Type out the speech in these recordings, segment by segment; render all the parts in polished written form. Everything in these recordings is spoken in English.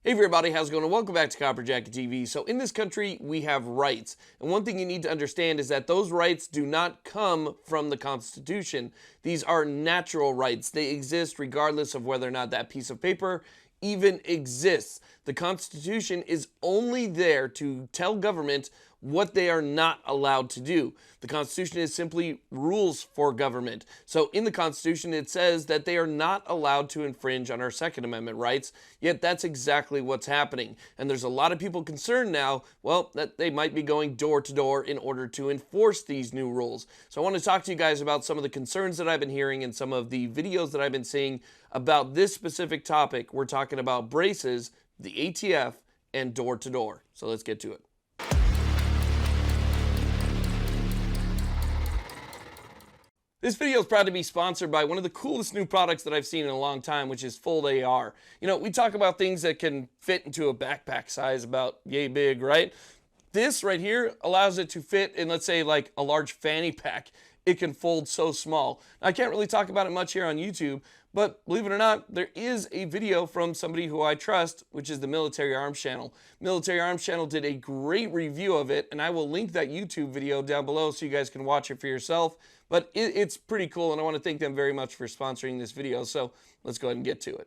Hey everybody, how's it going? Welcome back to Copper Jacket TV. So in this country, we have rights. And one thing you need to understand is that those rights do not come from the Constitution. These are natural rights. They exist regardless of whether or not that piece of paper even exists. The Constitution is only there to tell government what they are not allowed to do. The Constitution is simply rules for government. So in the Constitution, it says that they are not allowed to infringe on our Second Amendment rights, yet that's exactly what's happening. And there's a lot of people concerned now, well, that they might be going door to door in order to enforce these new rules. So I want to talk to you guys about some of the concerns that I've been hearing and some of the videos that I've been seeing about this specific topic. We're talking about braces, the ATF, and door to door. So let's get to it. This video is proud to be sponsored by one of the coolest new products that I've seen in a long time, which is Fold AR. You know, we talk about things that can fit into a backpack size about yay big, right? This right here allows it to fit in, let's say, like a large fanny pack. It can fold so small. I can't really talk about it much here on YouTube, but believe it or not, there is a video from somebody who I trust, which is the Military Arms Channel. Military Arms Channel did a great review of it, and I will link that YouTube video down below so you guys can watch it for yourself. But it's pretty cool, and I want to thank them very much for sponsoring this video, so let's go ahead and get to it.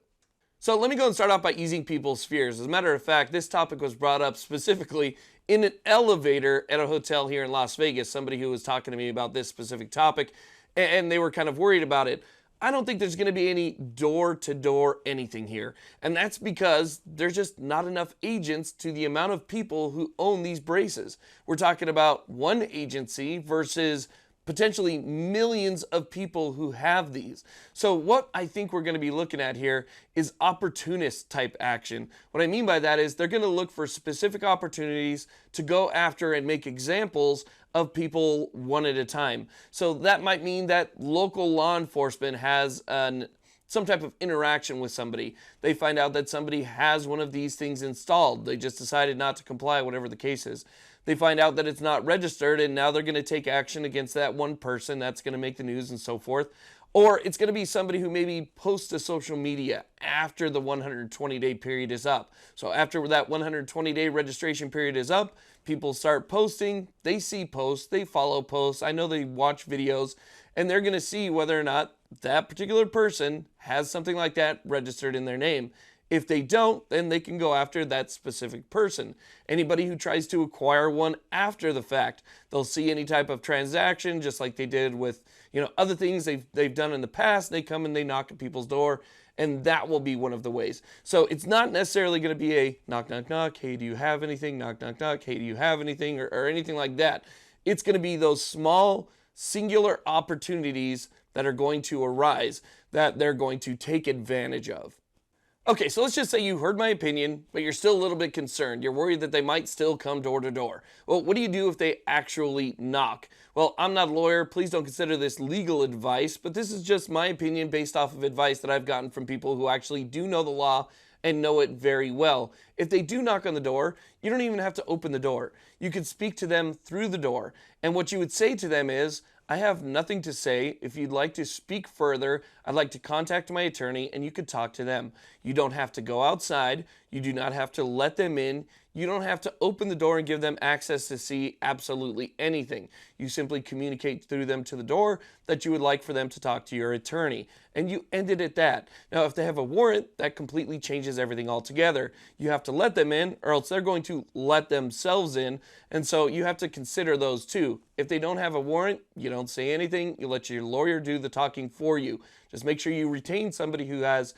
So let me go and start off by easing people's fears. As a matter of fact, this topic was brought up specifically in an elevator at a hotel here in Las Vegas. Somebody who was talking to me about this specific topic, and they were kind of worried about it. I don't think there's going to be any door-to-door anything here. And that's because there's just not enough agents to the amount of people who own these braces. We're talking about one agency versus potentially millions of people who have these. So what I think we're going to be looking at here is opportunist type action. What I mean by that is they're going to look for specific opportunities to go after and make examples of people one at a time. So that might mean that local law enforcement has some type of interaction with somebody. They find out that somebody has one of these things installed. They just decided not to comply, whatever the case is. They find out that it's not registered, and now they're going to take action against that one person. That's going to make the news and so forth. Or it's going to be somebody who maybe posts to social media after the 120-day period is up. So after that 120-day registration period is up, people start posting. They see posts. They follow posts. I know they watch videos, and they're going to see whether or not that particular person has something like that registered in their name. If they don't, then they can go after that specific person. Anybody who tries to acquire one after the fact, they'll see any type of transaction, just like they did with, other things they've done in the past. They come and they knock at people's door, and that will be one of the ways. So it's not necessarily going to be a knock, knock, knock. Hey, do you have anything? Knock, knock, knock. Hey, do you have anything? Or anything like that. It's going to be those small, singular opportunities that are going to arise that they're going to take advantage of. Okay, so let's just say you heard my opinion, but you're still a little bit concerned. You're worried that they might still come door to door. Well, what do you do if they actually knock? Well, I'm not a lawyer. Please don't consider this legal advice, but this is just my opinion based off of advice that I've gotten from people who actually do know the law and know it very well. If they do knock on the door, you don't even have to open the door. You could speak to them through the door. And what you would say to them is, I have nothing to say. If you'd like to speak further, I'd like to contact my attorney and you could talk to them. You don't have to go outside. You do not have to let them in. You don't have to open the door and give them access to see absolutely anything. You simply communicate through them to the door that you would like for them to talk to your attorney. And you end it at that. Now, if they have a warrant, that completely changes everything altogether. You have to let them in, or else they're going to let themselves in. And so you have to consider those too. If they don't have a warrant, you don't say anything. You let your lawyer do the talking for you. Just make sure you retain somebody who has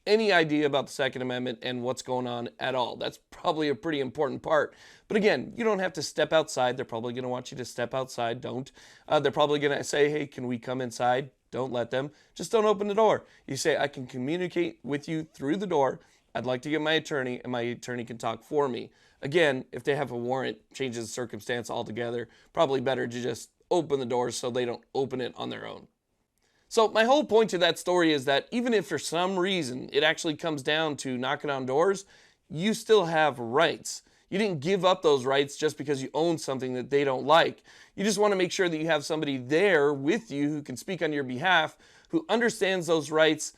any idea about the Second Amendment and what's going on at all. That's probably a pretty important part. But again, you don't have to step outside. They're probably going to want you to step outside. Don't. They're probably going to say, hey, can we come inside? Don't let them. Just don't open the door. You say, I can communicate with you through the door. I'd like to get my attorney, and my attorney can talk for me. Again, if they have a warrant, changes the circumstance altogether. Probably better to just open the door so they don't open it on their own. So my whole point to that story is that even if for some reason it actually comes down to knocking on doors, you still have rights. You didn't give up those rights just because you own something that they don't like. You just want to make sure that you have somebody there with you who can speak on your behalf, who understands those rights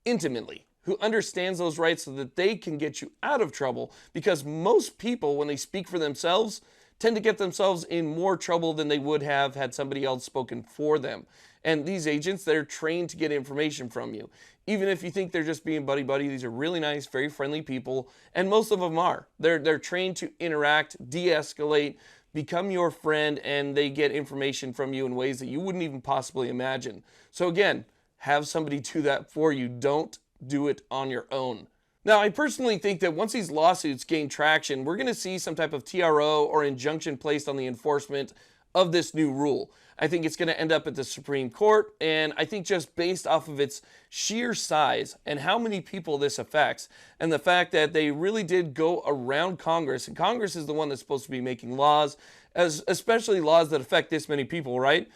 intimately. who understands those rights so that they can get you out of trouble, because most people, when they speak for themselves, tend to get themselves in more trouble than they would have had somebody else spoken for them. And these agents, they're trained to get information from you. Even if you think they're just being buddy-buddy, these are really nice, very friendly people, and most of them are. They're trained to interact, de-escalate, become your friend, and they get information from you in ways that you wouldn't even possibly imagine. So again, have somebody do that for you. Don't do it on your own. Now, I personally think that once these lawsuits gain traction, we're going to see some type of TRO or injunction placed on the enforcement of this new rule. I think it's going to end up at the Supreme Court, and I think just based off of its sheer size and how many people this affects, and the fact that they really did go around Congress, and Congress is the one that's supposed to be making laws, especially laws that affect this many people, right?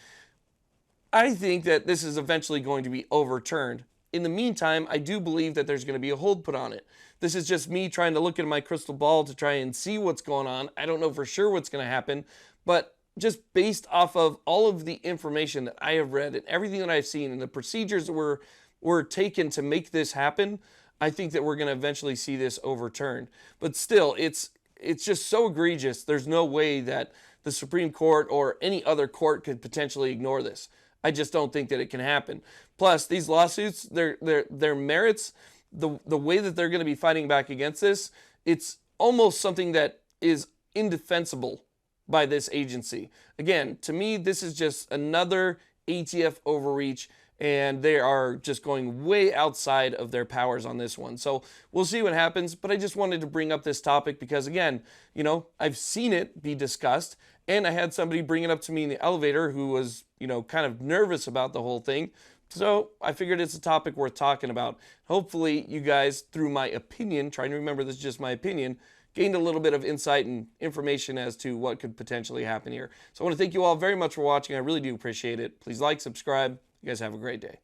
I think that this is eventually going to be overturned. In the meantime, I do believe that there's going to be a hold put on it. This is just me trying to look into my crystal ball to try and see what's going on. I don't know for sure what's going to happen, but just based off of all of the information that I have read and everything that I've seen and the procedures that were taken to make this happen, I think that we're going to eventually see this overturned. But still, it's just so egregious. There's no way that the Supreme Court or any other court could potentially ignore this. I just don't think that it can happen. Plus, these lawsuits, their merits, the way that they're going to be fighting back against this, it's almost something that is indefensible by this agency. Again, to me, this is just another ATF overreach, and they are just going way outside of their powers on this one. So we'll see what happens, but I just wanted to bring up this topic because, again, you know, I've seen it be discussed, and I had somebody bring it up to me in the elevator who was, you know, kind of nervous about the whole thing. So I figured it's a topic worth talking about. Hopefully you guys, through my opinion, trying to remember this is just my opinion, gained a little bit of insight and information as to what could potentially happen here. So I want to thank you all very much for watching. I really do appreciate it. Please like, subscribe. You guys have a great day.